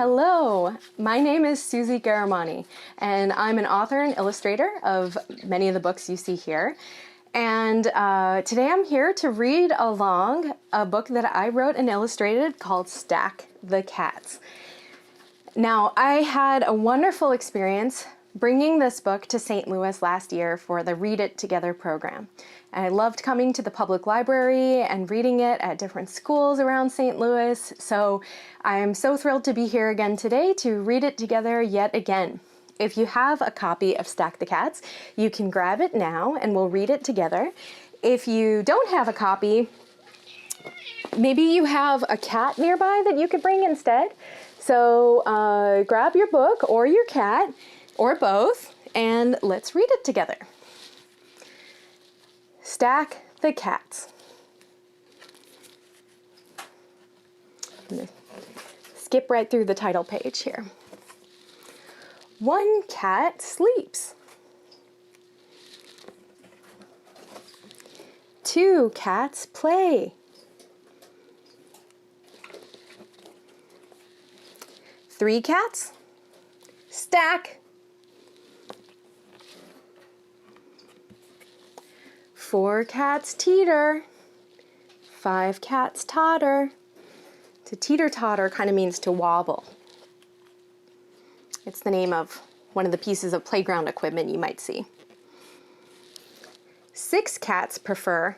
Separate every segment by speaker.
Speaker 1: Hello, my name is Susie Ghahremani, and I'm an author and illustrator of many of the books you see here. And today I'm here to read along a book that I wrote and illustrated called Stack the Cats. Now, I had a wonderful experience bringing this book to St. Louis last year for the Read It Together program. I loved coming to the public library and reading it at different schools around St. Louis, so I'm so thrilled to be here again today to read it together yet again. If you have a copy of Stack the Cats, you can grab it now and we'll read it together. If you don't have a copy, maybe you have a cat nearby that you could bring instead. So grab your book or your cat, or both, and let's read it together. Stack the Cats. I'm gonna skip right through the title page here. One cat sleeps. Two cats play. Three cats stack. Four cats teeter. Five cats totter. To teeter-totter kind of means to wobble. It's the name of one of the pieces of playground equipment you might see. Six cats prefer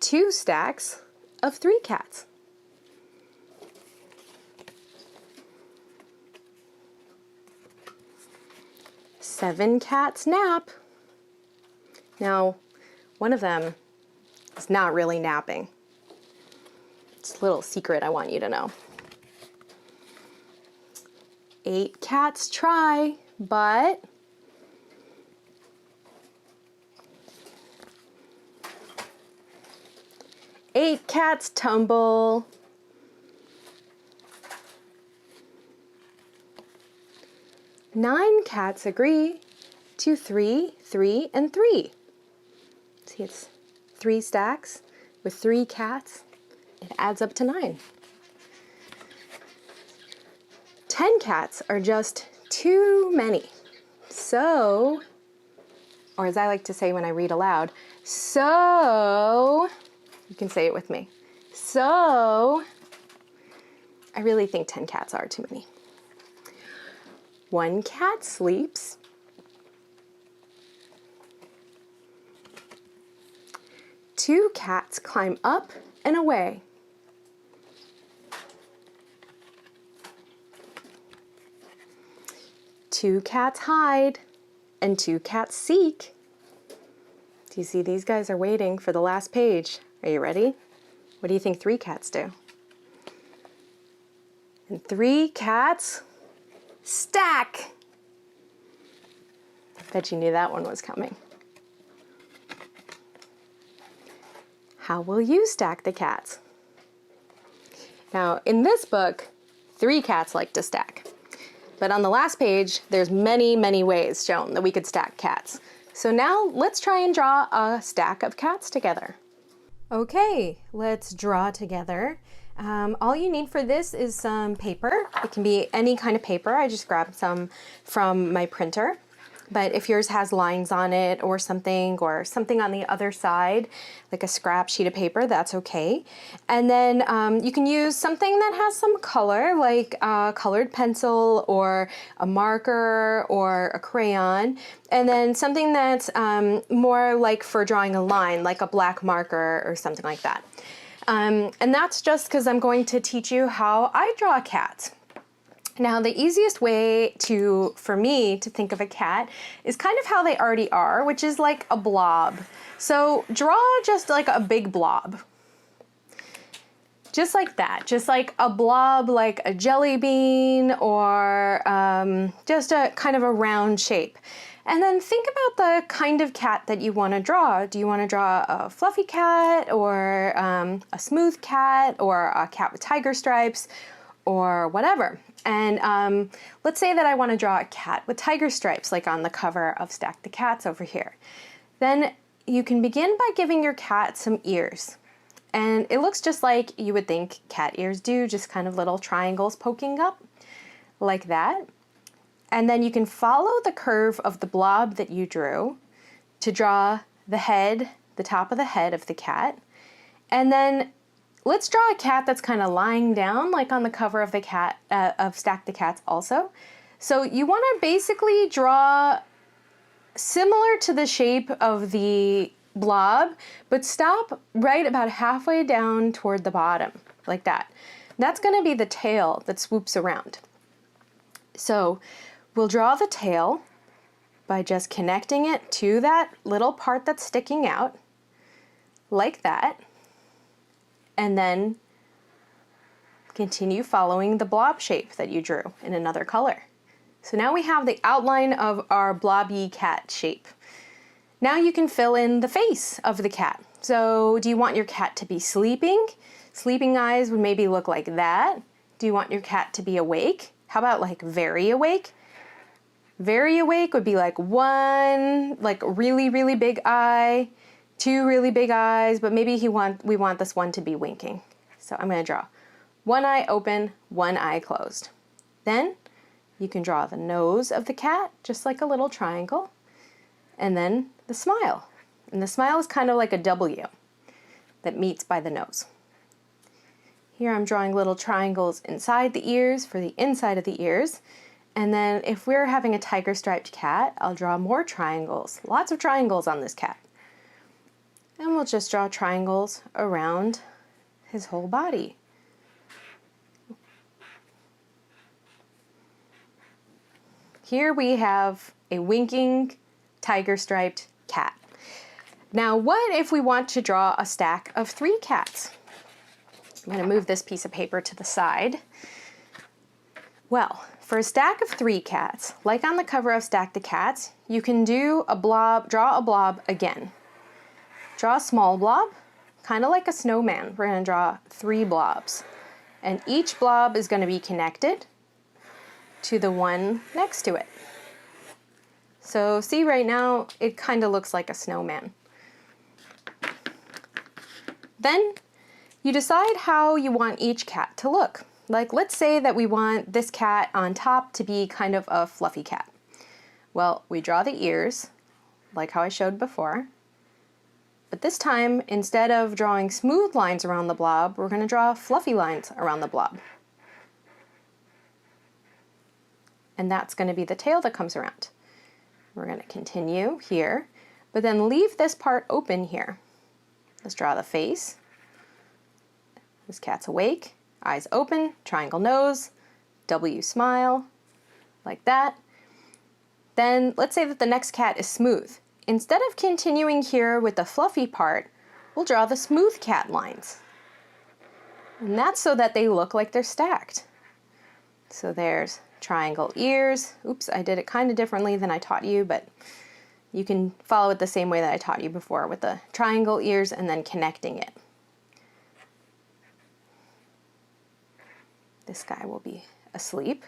Speaker 1: two stacks of three cats. Seven cats nap. Now, one of them is not really napping. It's a little secret I want you to know. Eight cats try, but eight cats tumble. Nine cats agree to three, three, and three. See, it's three stacks with three cats. It adds up to 9. 10 cats are just too many. So, or as I like to say when I read aloud, so, you can say it with me. So, I really think 10 cats are too many. One cat sleeps. Two cats climb up and away. Two cats hide and two cats seek. Do you see these guys are waiting for the last page? Are you ready? What do you think three cats do? And three cats stack. I bet you knew that one was coming. How will you stack the cats? Now, in this book, three cats like to stack. But on the last page, there's many, many ways shown that we could stack cats. So now let's try and draw a stack of cats together. Okay, let's draw together. All you need for this is some paper. It can be any kind of paper. I just grabbed some from my printer. But if yours has lines on it or something on the other side, like a scrap sheet of paper, that's okay. And then you can use something that has some color, like a colored pencil or a marker or a crayon. And then something that's more like for drawing a line, like a black marker or something like that. And that's just because I'm going to teach you how I draw cats. Now, the easiest way for me to think of a cat is kind of how they already are, which is like a blob. So draw just like a big blob. Just like that, just like a blob, like a jelly bean or just a kind of a round shape. And then think about the kind of cat that you want to draw. Do you want to draw a fluffy cat or a smooth cat or a cat with tiger stripes or whatever? And let's say that I want to draw a cat with tiger stripes, like on the cover of Stack the Cats over here. Then you can begin by giving your cat some ears. And it looks just like you would think cat ears do, just kind of little triangles poking up. like that. And then you can follow the curve of the blob that you drew to draw the head, the top of the head of the cat. And then let's draw a cat that's kind of lying down, like on the cover of the cat, of Stack the Cats also. So you want to basically draw similar to the shape of the blob, but stop right about halfway down toward the bottom, like that. That's going to be the tail that swoops around. So we'll draw the tail by just connecting it to that little part that's sticking out, like that, and then continue following the blob shape that you drew in another color. So now we have the outline of our blobby cat shape. Now you can fill in the face of the cat. So do you want your cat to be sleeping? Sleeping eyes would maybe look like that. Do you want your cat to be awake? How about like very awake? Very awake would be like one, like really, really big eye, two really big eyes, but maybe we want this one to be winking. So I'm going to draw one eye open, one eye closed. Then you can draw the nose of the cat, just like a little triangle, and then the smile. And the smile is kind of like a W that meets by the nose. Here I'm drawing little triangles inside the ears for the inside of the ears. And then if we're having a tiger striped cat, I'll draw more triangles, lots of triangles on this cat. And we'll just draw triangles around his whole body. Here we have a winking tiger striped cat. Now what if we want to draw a stack of 3 cats? I'm going to move this piece of paper to the side. Well, for a stack of 3 cats, like on the cover of Stack the Cats, you can do a blob, draw a blob again. Draw a small blob, kind of like a snowman. We're going to draw 3 blobs. And each blob is going to be connected to the one next to it. So see right now, it kind of looks like a snowman. Then you decide how you want each cat to look. Like let's say that we want this cat on top to be kind of a fluffy cat. Well, we draw the ears, like how I showed before. But this time, instead of drawing smooth lines around the blob, we're going to draw fluffy lines around the blob. And that's going to be the tail that comes around. We're going to continue here, but then leave this part open here. Let's draw the face. This cat's awake, eyes open, triangle nose, W smile, like that. Then let's say that the next cat is smooth. Instead of continuing here with the fluffy part, we'll draw the smooth cat lines. And that's so that they look like they're stacked. So there's triangle ears. Oops, I did it kind of differently than I taught you, but you can follow it the same way that I taught you before with the triangle ears and then connecting it. This guy will be asleep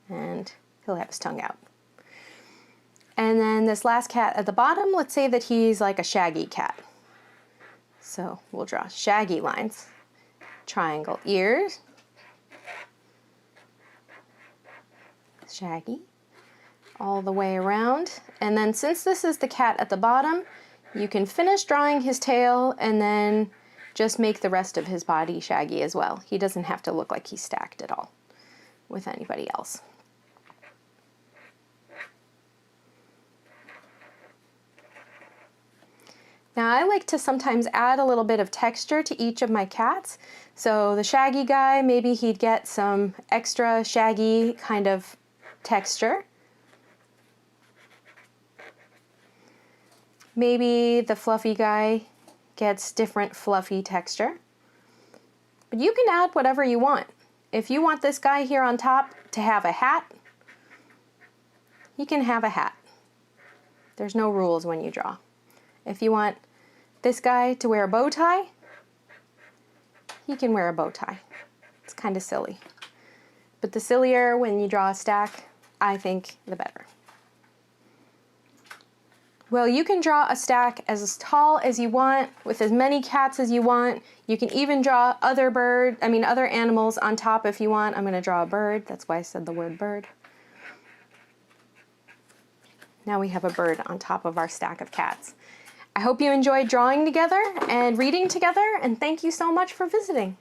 Speaker 1: and he'll have his tongue out. And then this last cat at the bottom, let's say that he's like a shaggy cat. So we'll draw shaggy lines, triangle ears, shaggy, all the way around. And then since this is the cat at the bottom, you can finish drawing his tail and then just make the rest of his body shaggy as well. He doesn't have to look like he's stacked at all with anybody else. Now I like to sometimes add a little bit of texture to each of my cats. So the shaggy guy, maybe he'd get some extra shaggy kind of texture. Maybe the fluffy guy gets different fluffy texture. But you can add whatever you want. If you want this guy here on top to have a hat, he can have a hat. There's no rules when you draw. If you want this guy to wear a bow tie, he can wear a bow tie. It's kind of silly. But the sillier when you draw a stack, I think the better. Well, you can draw a stack as tall as you want, with as many cats as you want. You can even draw other animals on top if you want. I'm going to draw a bird. That's why I said the word bird. Now we have a bird on top of our stack of cats. I hope you enjoyed drawing together and reading together, and thank you so much for visiting.